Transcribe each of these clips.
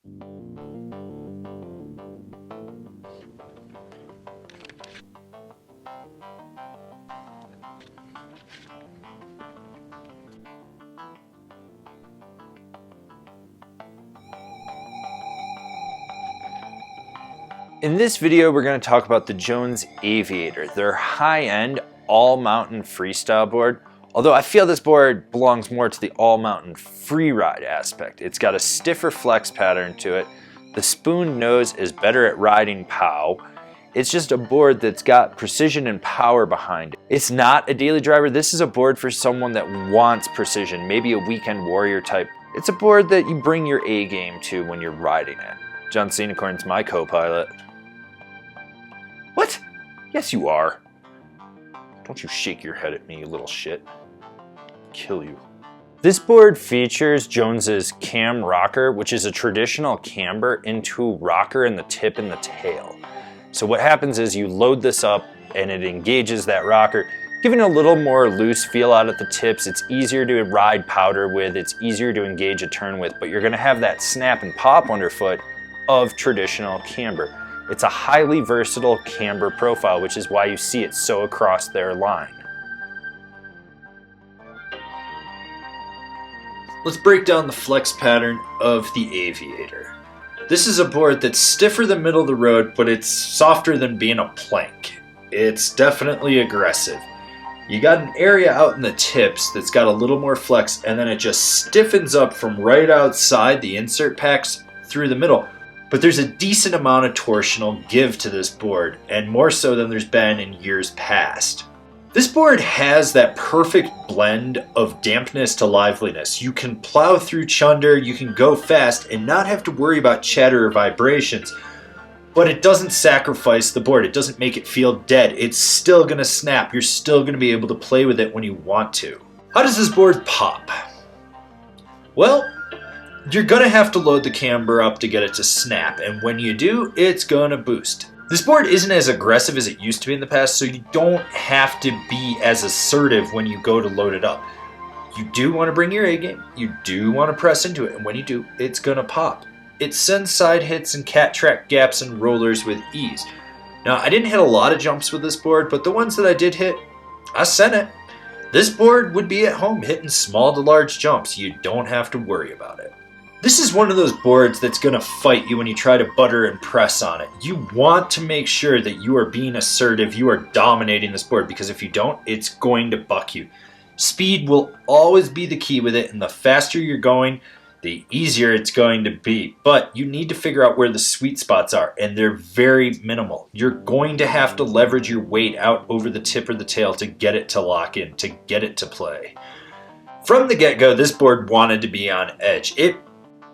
In this video, we're going to talk about the Jones Aviator, their high-end all-mountain freestyle board. Although I feel this board belongs more to the all-mountain freeride aspect. It's got a stiffer flex pattern to it. The spoon nose is better at riding pow. It's just a board that's got precision and power behind it. It's not a daily driver. This is a board for someone that wants precision, maybe a weekend warrior type. It's a board that you bring your A game to when you're riding it. John Cenacorn's my co-pilot. What? Yes, you are. Don't you shake your head at me, you little shit. Kill you. This board features Jones's cam rocker, which is a traditional camber into rocker in the tip and the tail. So what happens is you load this up and it engages that rocker, giving a little more loose feel out at the tips. It's easier to ride powder with, it's easier to engage a turn with, but you're gonna have that snap and pop underfoot of traditional camber. It's a highly versatile camber profile, which is why you see it so across their line. Let's break down the flex pattern of the Aviator. This is a board that's stiffer than middle of the road, but it's softer than being a plank. It's definitely aggressive. You got an area out in the tips that's got a little more flex, and then it just stiffens up from right outside the insert packs through the middle. But there's a decent amount of torsional give to this board, and more so than there's been in years past. This board has that perfect blend of dampness to liveliness. You can plow through chunder, you can go fast, and not have to worry about chatter or vibrations. But it doesn't sacrifice the board. It doesn't make it feel dead. It's still gonna snap. You're still gonna be able to play with it when you want to. How does this board pop? Well, you're gonna have to load the camber up to get it to snap, and when you do, it's gonna boost. This board isn't as aggressive as it used to be in the past, so you don't have to be as assertive when you go to load it up. You do want to bring your A game, you do want to press into it, and when you do, it's gonna pop. It sends side hits and cat track gaps and rollers with ease. Now, I didn't hit a lot of jumps with this board, but the ones that I did hit, I sent it. This board would be at home hitting small to large jumps. You don't have to worry about it. This is one of those boards that's going to fight you when you try to butter and press on it. You want to make sure that you are being assertive, you are dominating this board, because if you don't, it's going to buck you. Speed will always be the key with it, and the faster you're going, the easier it's going to be. But you need to figure out where the sweet spots are, and they're very minimal. You're going to have to leverage your weight out over the tip or the tail to get it to lock in, to get it to play. From the get-go, this board wanted to be on edge.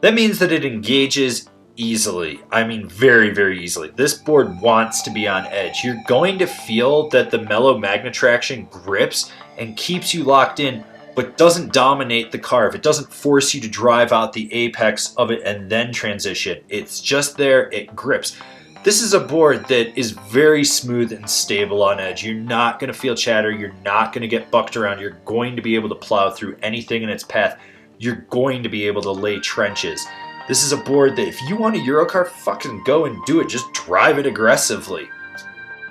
That means that it engages easily. I mean very, very easily. This board wants to be on edge. You're going to feel that the mellow magnetraction grips and keeps you locked in, but doesn't dominate the carve. It doesn't force you to drive out the apex of it and then transition. It's just there, it grips. This is a board that is very smooth and stable on edge. You're not going to feel chatter. You're not going to get bucked around. You're going to be able to plow through anything in its path. You're going to be able to lay trenches. This is a board that if you want a Eurocar, fucking go and do it. Just drive it aggressively.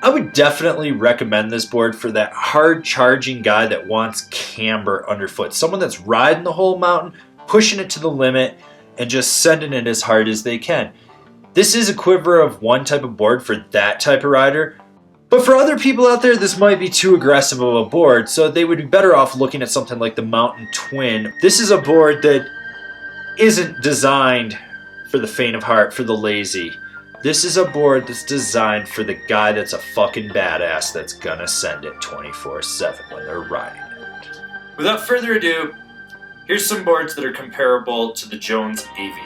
I would definitely recommend this board for that hard charging guy that wants camber underfoot. Someone that's riding the whole mountain, pushing it to the limit, and just sending it as hard as they can. This is a quiver of one type of board for that type of rider. But for other people out there, this might be too aggressive of a board, so they would be better off looking at something like the Mountain Twin. This is a board that isn't designed for the faint of heart, for the lazy. This is a board that's designed for the guy that's a fucking badass that's gonna send it 24/7 when they're riding it. Without further ado, here's some boards that are comparable to the Jones Aviator.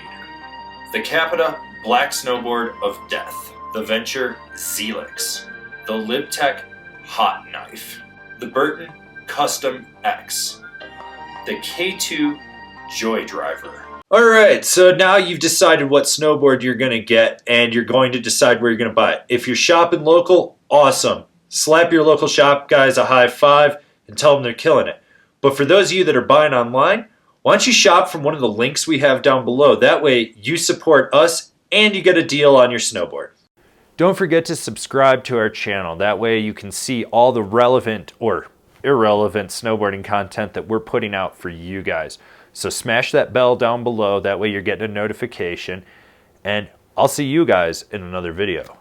The Capita Black Snowboard of Death. The Venture Zelix. The Libtech Hot Knife, the Burton Custom X, the K2 Joy Driver. Alright, so now you've decided what snowboard you're going to get, and you're going to decide where you're going to buy it. If you're shopping local, awesome. Slap your local shop guys a high five and tell them they're killing it. But for those of you that are buying online, Why don't you shop from one of the links we have down below? That way you support us and you get a deal on your snowboard. Don't forget to subscribe to our channel. That way you can see all the relevant or irrelevant snowboarding content that we're putting out for you guys. So smash that bell down below. That way you're getting a notification. And I'll see you guys in another video.